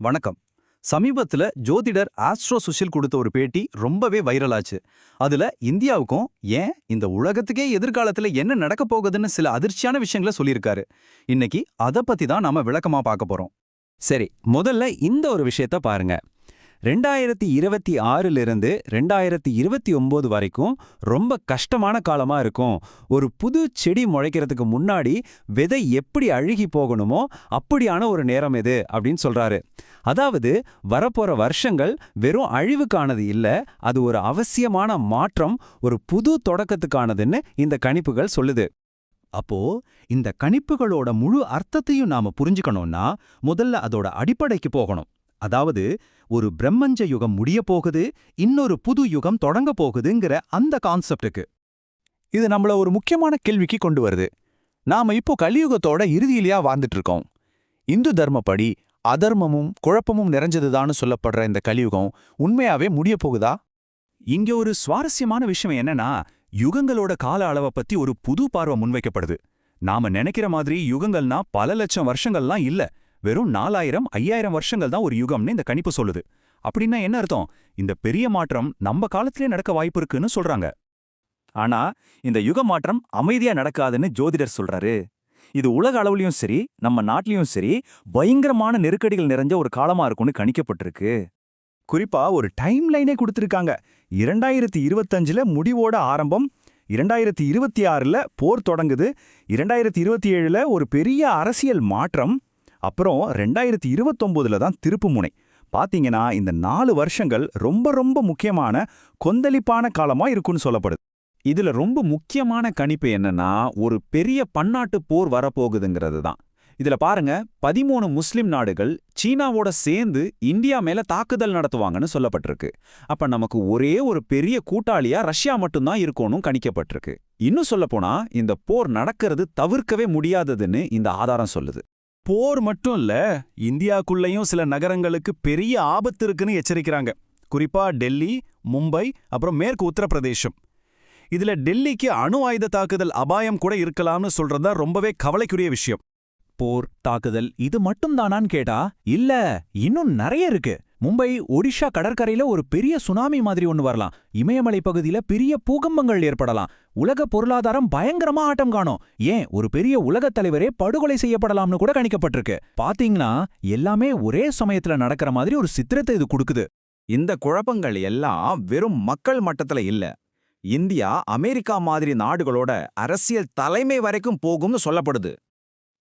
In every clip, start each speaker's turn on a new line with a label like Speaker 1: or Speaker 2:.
Speaker 1: வணக்கம். சமீபத்துல ஜோதிடர் ஆஸ்ட்ரோ சுஷில் கொடுத்த ஒரு பேட்டி ரொம்பவே வைரலாச்சு. அதுல இந்தியாவுக்கும் ஏன் இந்த உலகத்துக்கே எதிர்காலத்துல என்ன நடக்க போகுதுன்னு சில அதிர்ச்சியான விஷயங்களை சொல்லியிருக்காரு. இன்னைக்கு அத பத்தி தான் நாம விளக்கமா பார்க்க போறோம்.
Speaker 2: சரி, முதல்ல இந்த ஒரு விஷயத்த பாருங்க. 2026லிருந்து 2029 வரைக்கும் ரொம்ப கஷ்டமான காலமா இருக்கும். ஒரு புது செடி முளைக்கிறதுக்கு முன்னாடி விதை எப்படி அழுகி போகணுமோ அப்படியான ஒரு நேரம் இது அப்படின்னு சொல்றாரு. அதாவது வரப்போற வருஷங்கள் வெறும் அழிவுக்கானது இல்ல, அது ஒரு அவசியமான மாற்றம், ஒரு புது தொடக்கத்துக்கானதுன்னு இந்த கணிப்புகள் சொல்லுது.
Speaker 1: அப்போ இந்த கணிப்புகளோட முழு அர்த்தத்தையும் நாம புரிஞ்சுக்கணும்னா முதல்ல அதோட அடிப்படைக்கு போகணும். அதாவது ஒரு பிரம்மஞ்ச யுகம் முடிய போகுது, இன்னொரு புது யுகம் தொடங்க போகுதுங்கிற அந்த கான்செப்டுக்கு.
Speaker 3: இது நம்மள ஒரு முக்கியமான கேள்விக்கு கொண்டு வருது. நாம இப்போ கலியுகத்தோட இறுதியிலேயா வாழ்ந்துட்டு இருக்கோம். இந்து தர்மப்படி அதர்மமும் குழப்பமும் நிறைஞ்சதுதான்னு சொல்லப்படுற இந்த கலியுகம் உண்மையாவே முடிய போகுதா?
Speaker 4: இங்க ஒரு சுவாரஸ்யமான விஷயம் என்னன்னா, யுகங்களோட கால அளவை பத்தி ஒரு புது பார்வை முன்வைக்கப்படுது. நாம நினைக்கிற மாதிரி யுகங்கள்னா பல லட்சம் வருஷங்கள்லாம் இல்ல, வெறும் 4000 5000 வருஷங்கள் தான் ஒரு யுகம்னு இந்த கணிப்பு சொல்லுது. அப்படின்னா என்ன அர்த்தம்? இந்த பெரிய மாற்றம் நம்ம காலத்திலே நடக்க வாய்ப்பு இருக்குன்னு சொல்றாங்க.
Speaker 5: ஆனா இந்த யுக மாற்றம் அமைதியா நடக்காதுன்னு ஜோதிடர் சொல்றாரு. இது உலக அளவுலயும் சரி, நம்ம நாட்டிலயும் சரி, பயங்கரமான நெருக்கடிகள் நிறைஞ்ச ஒரு காலமா இருக்கும்னு கணிக்கப்பட்டிருக்கு. குறிப்பா ஒரு டைம் லைனே கொடுத்திருக்காங்க. 2025ல முடிவோட ஆரம்பம், 2026ல போர் தொடங்குது, 2027ல ஒரு பெரிய அரசியல் மாற்றம், அப்புறம் 2029ல தான் திருப்பு முனை. பாத்தீங்கன்னா இந்த 4 வருஷங்கள் ரொம்ப ரொம்ப முக்கியமான கொந்தளிப்பான காலமா இருக்குன்னு சொல்லப்படுது.
Speaker 2: இதுல ரொம்ப முக்கியமான கணிப்பு என்னன்னா, ஒரு பெரிய பன்னாட்டு போர் வரப்போகுதுங்கிறது தான். இதுல பாருங்க, 13 முஸ்லிம் நாடுகள் சீனாவோட சேர்ந்து இந்தியா மேல தாக்குதல் நடத்துவாங்கன்னு சொல்லப்பட்டிருக்கு. அப்ப நமக்கு ஒரே ஒரு பெரிய கூட்டாளியா ரஷ்யா மட்டும்தான் இருக்கணும் கணிக்கப்பட்டிருக்கு. இன்னும் சொல்லப்போனா இந்த போர் நடக்கிறது தவிர்க்கவே முடியாததுன்னு இந்த ஆதாரம் சொல்லுது.
Speaker 5: போர் மட்டும் இல்ல, இந்தியாக்குள்ளேயும் சில நகரங்களுக்கு பெரிய ஆபத்து இருக்குன்னு எச்சரிக்கிறாங்க. குறிப்பா டெல்லி, மும்பை, அப்புறம் மேற்கு உத்தரப்பிரதேசம். இதுல டெல்லிக்கு அணு ஆயுத தாக்குதல் அபாயம் கூட இருக்கலாம்னு சொல்றதா ரொம்பவே கவலைக்குரிய விஷயம்.
Speaker 3: போர், தாக்குதல் இது மட்டும் தானான்னு கேட்டா இல்ல, இன்னும் நிறைய இருக்கு. மும்பை, ஒடிஷா கடற்கரையில ஒரு பெரிய சுனாமி மாதிரி ஒன்னு வரலாம். இமயமலை பகுதியில பெரிய பூகம்பங்கள் ஏற்படலாம். உலக பொருளாதாரம் பயங்கரமா ஆட்டம் காணும். ஏன் ஒரு பெரிய உலகத் தலைவரே படுகொலை செய்யப்படலாம்னு கூட கணிக்கப்பட்டிருக்கு. பாத்தீங்கன்னா எல்லாமே ஒரே சமயத்துல நடக்கிற மாதிரி ஒரு சித்திரத்தை இது கொடுக்குது.
Speaker 6: இந்த குழப்பங்கள் எல்லாம் வெறும் மக்கள் மட்டத்துல இல்ல, இந்தியா அமெரிக்கா மாதிரி நாடுகளோட அரசியல் தலைமை வரைக்கும் போகும்னு சொல்லப்படுது.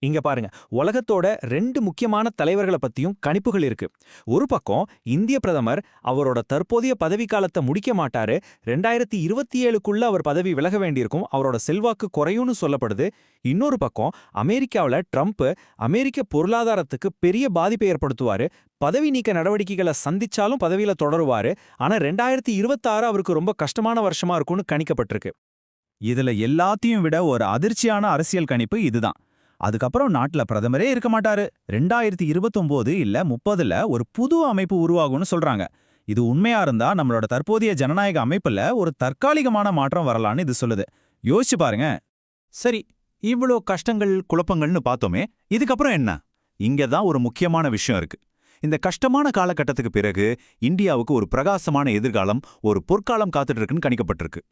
Speaker 7: இங்க பாருங்க, உலகத்தோட 2 முக்கியமான தலைவர்களை பத்தியும் கணிப்புகள் இருக்கு. ஒரு பக்கம் இந்திய பிரதமர் அவரோட தற்போதைய பதவிக்காலத்தை முடிக்க மாட்டாரு, 2027க்குள்ள அவர் பதவி விலக வேண்டியிருக்கும், அவரோட செல்வாக்கு குறையும்னு சொல்லப்படுது. இன்னொரு பக்கம் அமெரிக்காவில் ட்ரம்ப் அமெரிக்க பொருளாதாரத்துக்கு பெரிய பாதிப்பை ஏற்படுத்துவாரு, பதவி நீக்க நடவடிக்கைகளை சந்திச்சாலும் பதவியில தொடருவாரு. ஆனா 2026 அவருக்கு ரொம்ப கஷ்டமான வருஷமா இருக்கும்னு கணிக்கப்பட்டிருக்கு.
Speaker 5: இதுல எல்லாத்தையும் விட ஒரு அதிர்ச்சியான அரசியல் கணிப்பு இதுதான். அதுக்கப்புறம் நாட்டுல பிரதமரே இருக்க மாட்டாரு. 2029 இல்ல 30ல ஒரு புது அமைப்பு உருவாகும்னு சொல்றாங்க. இது உண்மையா இருந்தா நம்மளோட தற்போதைய ஜனநாயக அமைப்புல ஒரு தற்காலிகமான மாற்றம் வரலான்னு இது சொல்லுது. யோசிச்சு பாருங்க.
Speaker 3: சரி, இவ்வளோ கஷ்டங்கள் குழப்பங்கள்னு பார்த்தோமே, இதுக்கப்புறம் என்ன?
Speaker 5: இங்க தான் ஒரு முக்கியமான விஷயம் இருக்கு. இந்த கஷ்டமான காலகட்டத்துக்கு பிறகு இந்தியாவுக்கு ஒரு பிரகாசமான எதிர்காலம், ஒரு பொற்காலம் காத்துட்டு இருக்குன்னு கணிக்கப்பட்டிருக்கு.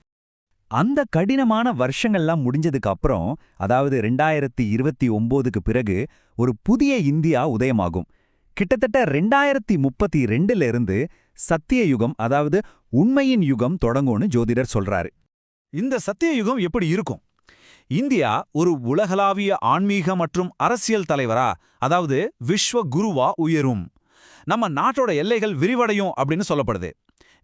Speaker 2: அந்த கடினமான வருஷங்கள்லாம் முடிஞ்சதுக்கு அப்புறம், அதாவது 2029க்கு பிறகு ஒரு புதிய இந்தியா உதயமாகும். கிட்டத்தட்ட 2032ல இருந்து சத்திய யுகம், அதாவது உண்மையின் யுகம் தொடங்கும்னு ஜோதிடர் சொல்றாரு.
Speaker 5: இந்த சத்திய யுகம் எப்படி இருக்கும்? இந்தியா ஒரு உலகளாவிய ஆன்மீக மற்றும் அரசியல் தலைவரா, அதாவது விஸ்வ குருவா உயரும். நம்ம நாட்டோட எல்லைகள் விரிவடையும் அப்படின்னு சொல்லப்படுது.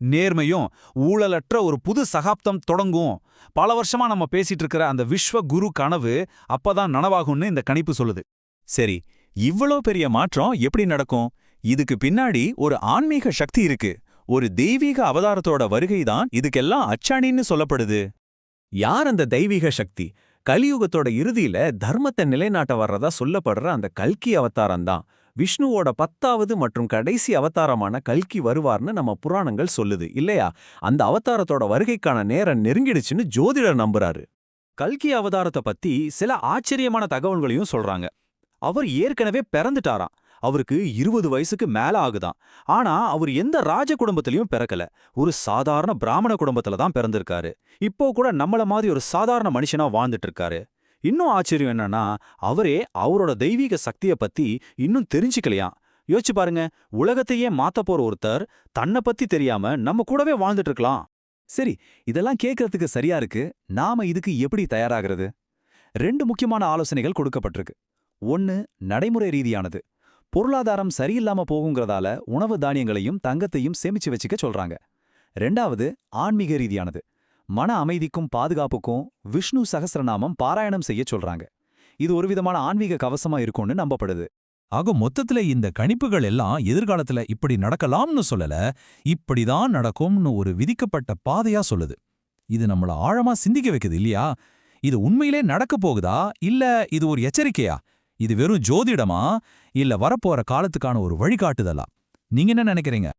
Speaker 5: நேர்மையும் ஊழலற்ற ஒரு புது சகாப்தம் தொடங்கும். பல வருஷமா நம்ம பேசிட்டு இருக்கிற அந்த விஸ்வ குரு கனவு அப்பதான் நனவாகும்னு இந்த கணிப்பு சொல்லுது.
Speaker 3: சரி, இவ்வளோ பெரிய மாற்றம் எப்படி நடக்கும்? இதுக்கு பின்னாடி ஒரு ஆன்மீக சக்தி இருக்கு. ஒரு தெய்வீக அவதாரத்தோட வருகைதான் இதுக்கெல்லாம் அச்சாணின்னு சொல்லப்படுது. யார் அந்த தெய்வீக சக்தி? கலியுகத்தோட இறுதியில தர்மத்தை நிலைநாட்ட வர்றதா சொல்லப்படுற அந்த கல்கி அவதாரம்தான். விஷ்ணுவோட 10வது மற்றும் கடைசி அவதாரமான கல்கி வருவார்னு நம்ம புராணங்கள் சொல்லுது இல்லையா? அந்த அவதாரத்தோட வருகைக்கான நேரம் நெருங்கிடுச்சுன்னு ஜோதிடர் நம்புறாரு.
Speaker 5: கல்கி அவதாரத்தை பத்தி சில ஆச்சரியமான தகவல்களையும் சொல்றாங்க. அவர் ஏற்கனவே பிறந்துட்டாராம்.
Speaker 2: அவருக்கு 20 வயசுக்கு மேல ஆகுதாம். ஆனா அவர் எந்த ராஜ குடும்பத்திலயும் பிறக்கல. ஒரு சாதாரண பிராமண குடும்பத்துல தான் பிறந்திருக்காரு. இப்போ கூட நம்மள மாதிரி ஒரு சாதாரண மனுஷனா வாழ்ந்துட்டு இருக்காரு. இன்னும் ஆச்சரியம் என்னன்னா, அவரே அவரோட தெய்வீக சக்திய பத்தி இன்னும் தெரிஞ்சுக்கலையாம். யோசிச்சு பாருங்க, உலகத்தையே மாத்த போற ஒருத்தர் தன்னை பத்தி தெரியாம நம்ம கூடவே வாழ்ந்துட்டு இருக்கலாம்.
Speaker 1: சரி, இதெல்லாம் கேட்கறதுக்கு சரியா இருக்கு. நாம இதுக்கு எப்படி தயாராகிறது? 2 முக்கியமான ஆலோசனைகள் கொடுக்கப்பட்டிருக்கு. 1 நடைமுறை ரீதியானது. பொருளாதாரம் சரியில்லாம போகுங்கிறதால உணவு தானியங்களையும் தங்கத்தையும் சேமிச்சு வச்சுக்க சொல்றாங்க. 2வது ஆன்மீக ரீதியானது. மன அமைதிக்கும் பாதுகாப்புக்கும் விஷ்ணு சகஸ்ரநாமம் பாராயணம் செய்ய சொல்றாங்க. இது ஒரு விதமான ஆன்மீக கவசமா இருக்கும்னு நம்பப்படுது.
Speaker 3: ஆக மொத்தத்துல இந்த கணிப்புகள் எல்லாம் எதிர்காலத்துல இப்படி நடக்கலாம்னு சொல்லல, இப்படிதான் நடக்கும்னு ஒரு விதிக்கப்பட்ட பாதையா சொல்லுது. இது நம்மள ஆழமா சிந்திக்க வைக்குது இல்லையா? இது உண்மையிலே நடக்க போகுதா, இல்ல இது ஒரு எச்சரிக்கையா? இது வெறும் ஜோதிடமா, இல்ல வரப்போற காலத்துக்கான ஒரு வழிகாட்டுதலா? நீங்க என்ன நினைக்கிறீங்க?